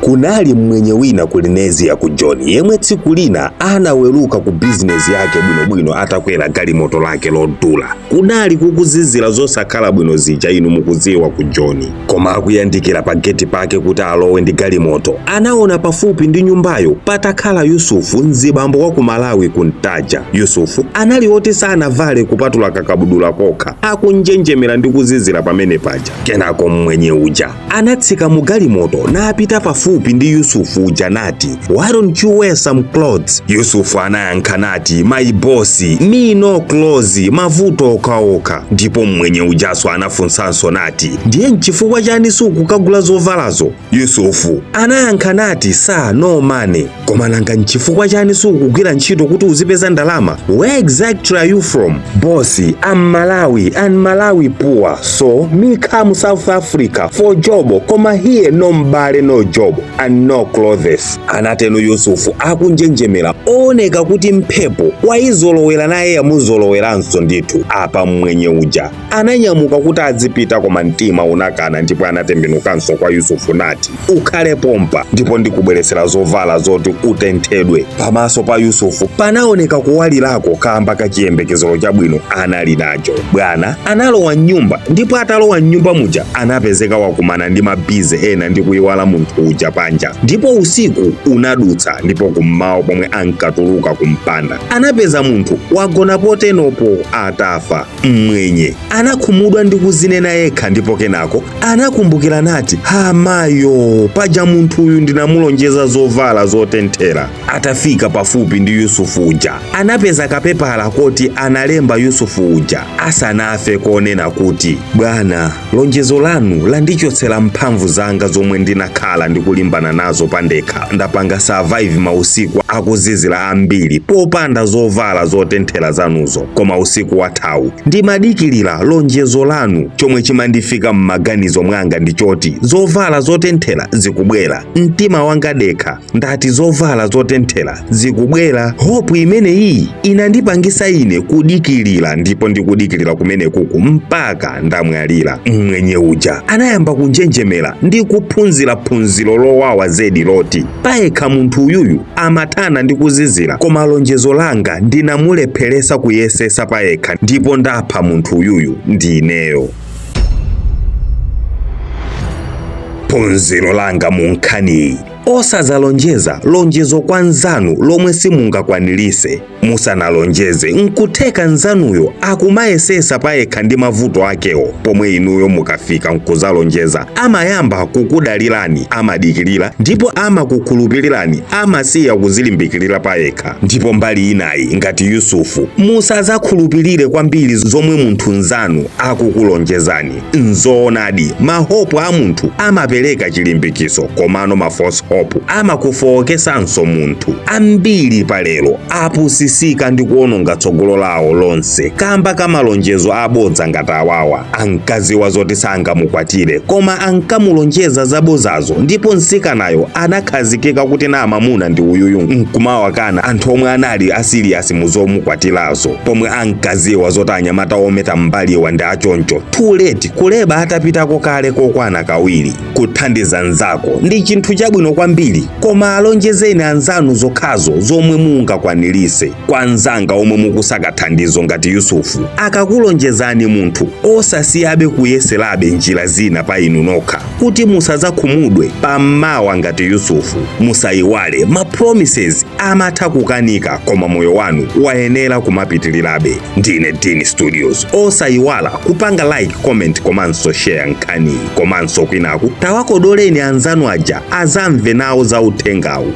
kunali mwenye wina kulinezi ya kujoni yemwe tsiku lina anaweluka ku bizinesi yake bwinobwino atakwera galimoto lake lodula. Kunali kukuzizira zosakhala bwino zija inu mukuziwa kujoni, koma akuyandikira pa geti pake kuti alowe ndi galimoto anaona pafupi ndi nyumbayo patakhala Yusufu mzibambo wa ku Malawi kuntaja. Yusufu anali oti sanavale kupatula kakabudula kokha akunjenjemera ndi kuzizira pamene paja. Kenako mwenye uja anatsika mu galimoto na apita pafupi ndi Yusufu uja nati, "Why don't you wear some clothes?" Yusufu anayankha nati, "My boss, me no clothes, mavuto okaoka." Ndipo mwenye ujaso anafunsanso nati, "Ndiye nchifukwa chani sukukagula zovalazo?" Yusufu anayankha nati, "Sir, no money." "Koma nanga nchifukwa chani sukugwira ntchito kuti uzipeza ndalama?" "Where exactly are you from?" "Boss, I'm Malawi and Malawi poor, so me come South Africa for job, koma here no mbale no job and no clothes." Anateno Yusufu akunjenjemera oneka kuti mphepo waizolowera naye yamuzoloweranso ndithu. Apa mwenye uja ananyamuka kuti adzipita koma mtima unakana, ndipo anatembenukanso kwa Yusufu nati, "Ukhale pompa ndipo ndikubweresera zovala zoti utenthedwe." Pamaso pa Yusufu panaoneka kuwalirako kamba kachiyembekezero chabwino anali nacho. Bwana analowa nyumba, ndipo atalowa nyumba muja anapezeka wakumana ndi mabize ena ndi kuyiwala munthu uja panja. Ndipo usiku unadutsa, ndipo kummawa pomwe ankatuluka kumpanda anapeza munthu wagona potenopo atafa. Mwenye anakhumudwa ndi kuzinena yekha, ndipo kenako anakumbukira nati, "Hamayo, paja munthu uyu ndinamulonjeza zovala zotenthera." Atafika pafupi ndi Yusufu uja anapeza kapepala koti analemba Yusufu uja asanafe konena kuti, "Bwana, lonjezo lanu landichotsera mphamvu zanga zomwe ndinakhala ndikulimbana nazo pandekha. Ndapanga survive mausiku akuzizira ambiri popanda zovala zotenthera zanuzo, koma usiku wathawu ndimadikirira lonjezo lanu. Chomwe chimandifika m'maganizo mwanga ndichoti zovala zotenthera zikubwera. Mtima wanga dekha ndati zovala zotenthera zikubwera. Hope imene iyi inandipangisa ine kudikirira, ndipo ndikudikirira kumene kuku mpaka ndamwalira." Mwenye uja anayamba kunjenjemera ndi kuphunzira phunziro lowawa zedi loti, "Payekha munthu uyuyu amathana ndi kuzizira, koma lonjezo langa ndinamulepheresa kuyesesa payekha, ndipo ndapha munthu uyuyu ndi ineyo." Phunziro langa munkhani: osazalonjeza lonjezo kwa nzanu lomwe simungakwanilise. Musanalonjeze nkutheka nzanuyo akumayesesa payekha ndi mavuto akewo, pomwe inuyo mukafika nkuzalonjeza amayamba kukudalirani, amadikirira ndipo amakukhulupirirani, amasiya kuzilimbikirira payekha. Ndipo mbali inayi ngati Yusufu musazakhulupirire kwambiri zomwe munthu nzanu akukulonjezani. Nzoonadi mahopo a munthu amapereka chilimbikiso, komano mafalse hope amakufowokesanso munthu. Ambiri palero apusisika ndi kuononga tsogolo lawo lonse kamba kamalonjezo abodza ngati awawa. Ankaziwa zoti sangamukwatire, koma ankamulonjeza zabozazo, ndipo nsikanayo anakhazikika kuti na amamuna ndi uyuyu nkumawakana anthu omwe anali asiriasi muzomukwatirazo, pomwe ankaziwa zoti anyamata ometa mbaliwa ndi achoncho. Too late kuleba atapitako kale kokwana kawiri. Kuthandiza nzako ndi chinthu chabwino kwambiri, koma alonjezeni anzanu zokhazo zomwe mungakwanilise. Kwa nzanga omwe mukusaka thandizo ngati Yusufu, akakulonjezani munthu osasiyabe kuyeserabe njira zina pa inu nokha kuti musazakhumudwe pammawa ngati Yusufu. Musayiwale ma promises amatha kukanika, koma moyo wanu wayenera kumapitirirabe. Ndine Dini Studios. Osayiwala kupanga like, comment komanso share nkhani, komanso kwinaku tawakodoleni anzanu aja azamve nawo za uthengawu.